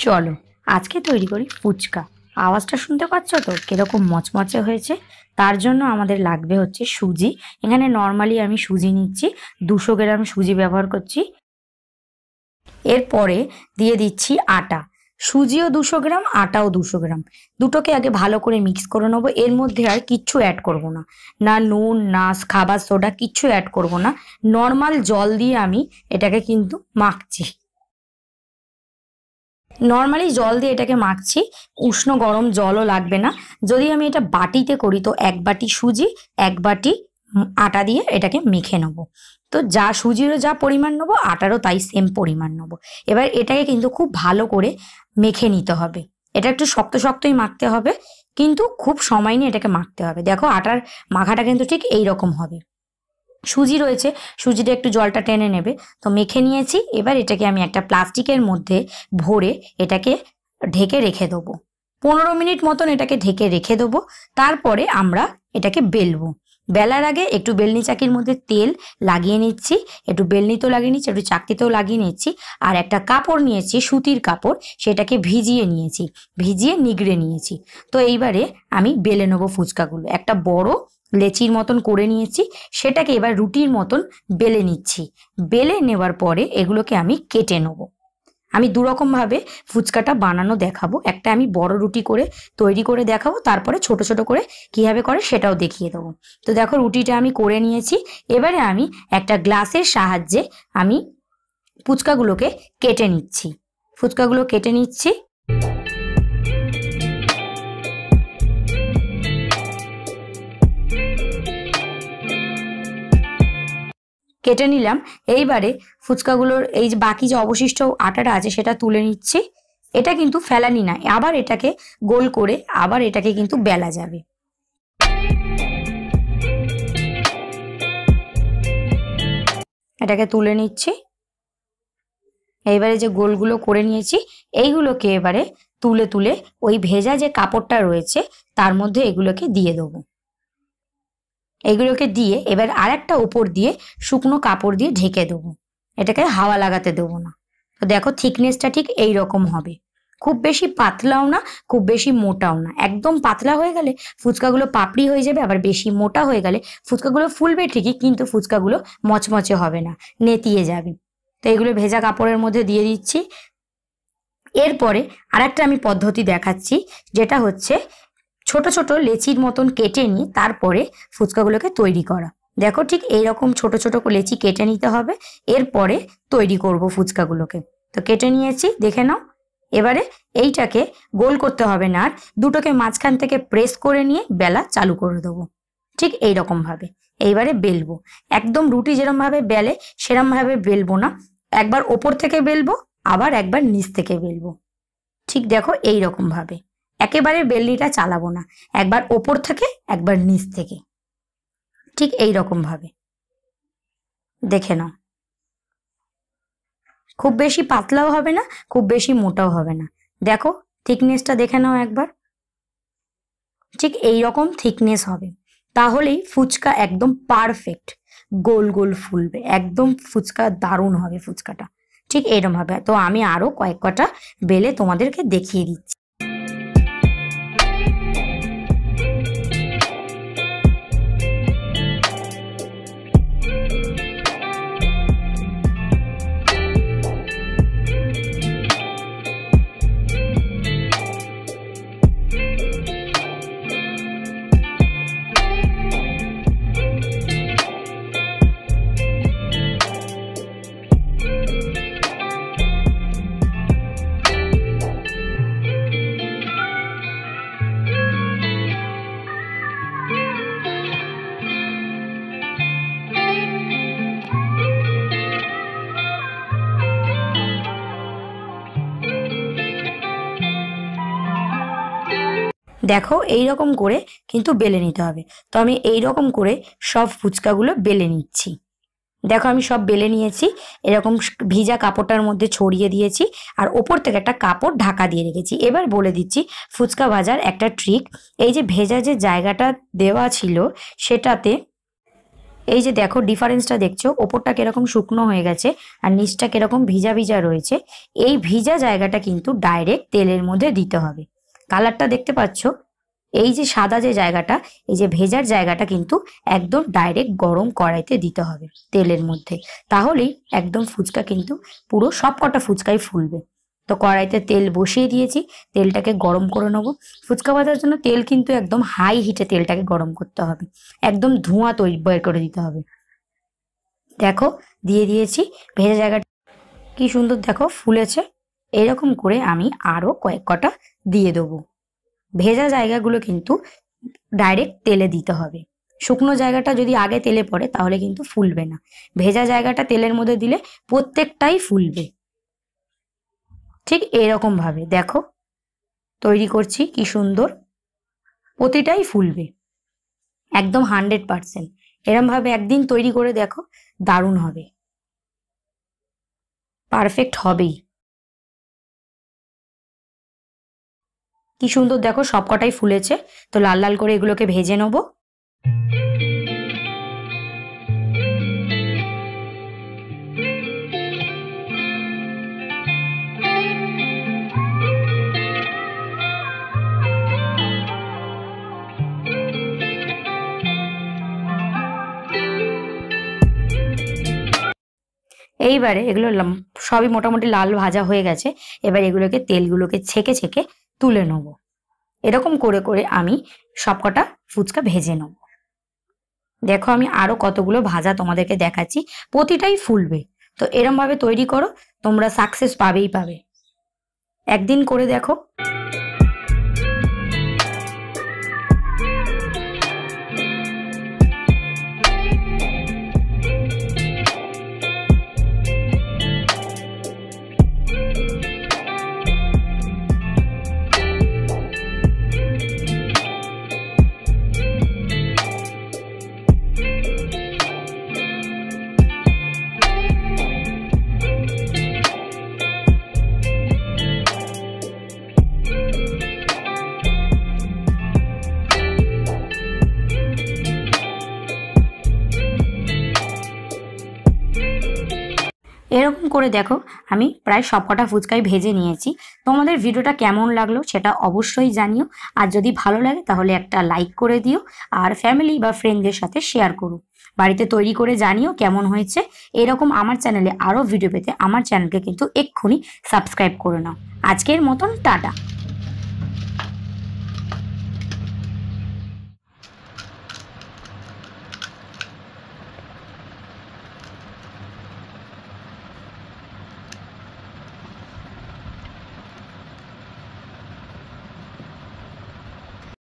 চলো আজকে তৈরি করি ফুচকা। আওয়াজটা শুনতে পাচ্ছ তো কিরকম মচমচে হয়েছে। তার জন্য আমাদের লাগবে হচ্ছে সুজি। এখানে নর্মালি আমি সুজি নিচ্ছি, 200 গ্রাম সুজি ব্যবহার করছি। এরপরে দিয়ে দিচ্ছি আটা। সুজিও 200 গ্রাম, আটাও 200 গ্রাম। দুটোকে আগে ভালো করে মিক্স করে নেবো। এর মধ্যে আর কিচ্ছু অ্যাড করব না, না নুন না খাবার সোডা, কিচ্ছু অ্যাড করব না। নর্মাল জল দিয়ে আমি এটাকে কিন্তু মাখছি। নর্মালি জল দিয়ে এটাকে মাখছি, উষ্ণ গরম জলও লাগবে না। যদি আমি এটা বাটিতে করি তো 1 বাটি সুজি 1 বাটি আটা দিয়ে এটাকে মেখে নেবো। তো যা সুজিরও যা পরিমাণ নেবো, আটারও তাই সেম পরিমাণ নেবো। এবার এটাকে কিন্তু খুব ভালো করে মেখে নিতে হবে। এটা একটু শক্ত শক্তই মাখতে হবে, কিন্তু খুব সময় নিয়ে এটাকে মাখতে হবে। দেখো আটার মাখাটা কিন্তু ঠিক এই রকম হবে। সুজি রয়েছে, সুজিটা একটু জলটা টেনে নেবে। তো মেখে নিয়েছি। এবার এটাকে আমি একটা প্লাস্টিকের মধ্যে ভরে এটাকে ঢেকে রেখে দেবো। 15 মিনিট মতন এটাকে ঢেকে রেখে দেবো। তারপরে আমরা এটাকে বেলবো। বেলার আগে একটু বেলনি চাকির মধ্যে তেল লাগিয়ে নিচ্ছি, একটু বেলনিতেও লাগিয়ে নিচ্ছি, একটু চাকতিতেও লাগিয়ে নিচ্ছি। আর একটা কাপড় নিয়েছি, সুতির কাপড়, সেটাকে ভিজিয়ে নিয়েছি, ভিজিয়ে নিগড়ে নিয়েছি। তো এইবারে আমি বেলে নেবো ফুচকাগুলো। একটা বড় লেচির মতন করে নিয়েছি, সেটাকে এবার রুটির মতন বেলে নিচ্ছি। বেলে নেওয়ার পরে এগুলোকে আমি কেটে নেবো। আমি দুরকমভাবে ফুচকাটা বানানো দেখাবো। একটা আমি বড় রুটি করে তৈরি করে দেখাবো, তারপরে ছোট ছোট করে কীভাবে করে সেটাও দেখিয়ে দেবো। তো দেখো রুটিটা আমি করে নিয়েছি। এবারে আমি একটা গ্লাসের সাহায্যে আমি ফুচকাগুলোকে কেটে নিচ্ছি। ফুচকাগুলো কেটে নিচ্ছি। কেটে নিলাম। এইবারে ফুচকাগুলোর এই যে বাকি যে অবশিষ্ট আটাটা আছে সেটা তুলে নিচ্ছি। এটা কিন্তু ফেলানি না, আবার এটাকে গোল করে আবার এটাকে কিন্তু বেলা যাবে। এটাকে তুলে নিচ্ছি। এইবারে যে গোলগুলো করে নিয়েছি এইগুলোকে এবারে তুলে তুলে ওই ভেজা যে কাপড়টা রয়েছে তার মধ্যে এগুলোকে দিয়ে দেবো। এগুলোকে দিয়ে এবার আরেকটা উপর দিয়ে শুকনো কাপড় দিয়ে ঢেকে দেবো। এটাকে হাওয়া লাগাতে দেবো না। তো দেখো থিকনেসটা ঠিক এই রকম হবে। খুব বেশি পাতলাও না, খুব বেশি মোটাও না। একদম পাতলা হয়ে গেলে ফুচকাগুলো পাপড়ি হয়ে যাবে, আবার বেশি মোটা হয়ে গেলে ফুচকাগুলো ফুলবে ঠিকই, কিন্তু ফুচকাগুলো মচমচে হবে না, নেতিয়ে যাবে। তো এগুলো ভেজা কাপড়ের মধ্যে দিয়ে দিচ্ছি। এরপরে আরেকটা আমি পদ্ধতি দেখাচ্ছি, যেটা হচ্ছে ছোট ছোট লেচির মতন কেটে নিয়ে তারপরে ফুচকাগুলোকে তৈরি করা। দেখো ঠিক এইরকম ছোট ছোট লেচি কেটে নিতে হবে, এরপরে তৈরি করব ফুচকাগুলোকে। তো কেটে নিয়েছি, দেখে নাও। এবারে এইটাকে গোল করতে হবে না, আর দুটোকে মাঝখান থেকে প্রেস করে নিয়ে বেলা চালু করে দেবো ঠিক এইরকম ভাবে। এইবারে বেলবো। একদম রুটি যেরকম ভাবে বেলে সেরকম ভাবে বেলবো না, একবার ওপর থেকে বেলবো, আবার একবার নিচ থেকে বেলবো। ঠিক দেখো এইরকম ভাবে। একেবারে বেলনিটা চালাবো না, একবার ওপর থেকে একবার নিচ থেকে, ঠিক এই রকম ভাবে। দেখে নাও, খুব বেশি পাতলাও হবে না, খুব বেশি মোটাও হবে না। দেখো থিকনেসটা দেখে নাও একবার। ঠিক এই রকম থিকনেস হবে, তাহলেই ফুচকা একদম পারফেক্ট গোল গোল ফুলবে। একদম ফুচকা দারুণ হবে ফুচকাটা, ঠিক এইরকম হবে। তো আমি আরো কয়েক কটা বেলে তোমাদেরকে দেখিয়ে দিচ্ছি। দেখো এইরকম করে কিন্তু বেলে নিতে হবে। তো আমি এইরকম করে সব ফুচকাগুলো বেলে নিচ্ছি। দেখো আমি সব বেলে নিয়েছি, এরকম ভিজা কাপড়টার মধ্যে ছড়িয়ে দিয়েছি, আর ওপর থেকে একটা কাপড় ঢাকা দিয়ে রেখেছি। এবার বলে দিচ্ছি ফুচকা ভাজার একটা ট্রিক। এই যে ভেজা যে জায়গাটা দেওয়া ছিল সেটাতে এই যে দেখো ডিফারেন্সটা দেখছো, ওপরটা কিরকম শুকনো হয়ে গেছে আর নিচটা কিরকম ভিজা ভিজা রয়েছে। এই ভিজা জায়গাটা কিন্তু ডাইরেক্ট তেলের মধ্যে দিতে হবে। কালারটা দেখতে পাচ্ছ, এই যে সাদা যে জায়গাটা, এই যে ভেজার জায়গাটা কিন্তু একদম ডাইরেক্ট গরম কড়াইতে দিতে হবে তেলের মধ্যে, তাহলেই একদম ফুচকা কিন্তু পুরো সবকটা ফুচকাই ফুলবে। তো কড়াইতে তেল বসিয়ে দিয়েছি, তেলটাকে গরম করে নেবো। ফুচকা ভাজার জন্য তেল কিন্তু একদম হাই হিটে তেলটাকে গরম করতে হবে, একদম ধোঁয়া তৈরি বের করে দিতে হবে। দেখো দিয়ে দিয়েছি ভেজা জায়গাটা, কি সুন্দর দেখো ফুলেছে। এরকম করে আমি আরো কয়েক কটা দিয়ে দেবো। ভেজা জায়গাগুলো কিন্তু ডাইরেক্ট তেলে দিতে হবে, শুকনো জায়গাটা যদি আগে তেলে পড়ে তাহলে কিন্তু ফুলবে না। ভেজা জায়গাটা তেলের মধ্যে দিলে প্রত্যেকটাই ফুলবে। ঠিক এরকম ভাবে দেখো তৈরি করছি, কি সুন্দর, প্রতিটাই ফুলবে একদম 100%। এরম ভাবে একদিন তৈরি করে দেখো, দারুণ হবে, পারফেক্ট হবেই। কি সুন্দর দেখো সবকটাই ফুলেছে। তো লাল লাল করে এগুলোকে ভেজে নেবো। এইবারে এগুলো সবই মোটামুটি লাল ভাজা হয়ে গেছে। এবার এগুলোকে তেলগুলোকে ছেঁকে ছেঁকে তুলে নেব। এরকম করে করে আমি সবকটা ফুচকা ভেজে নেব। দেখো আমি আরো কতগুলো ভাজা তোমাদেরকে দেখাচ্ছি, প্রতিটাই ফুলবে। তো এরম ভাবে তৈরি করো, তোমরা সাকসেস পাবেই পাবে। একদিন করে দেখো। এরকম করে দেখো আমি প্রায় সবকটা ফুচকাই ভেজে নিয়েছি। তোমাদের ভিডিওটা কেমন লাগলো সেটা অবশ্যই জানিও। আর যদি ভালো লাগে তাহলে একটা লাইক করে দিও, আর ফ্যামিলি বা ফ্রেন্ডদের সাথে শেয়ার করো। বাড়িতে তৈরি করে জানিও কেমন হয়েছে। এরকম আমার চ্যানেলে আরও ভিডিও পেতে আমার চ্যানেলকে কিন্তু এক্ষুনি সাবস্ক্রাইব করে নাও। আজকের মতন টাটা।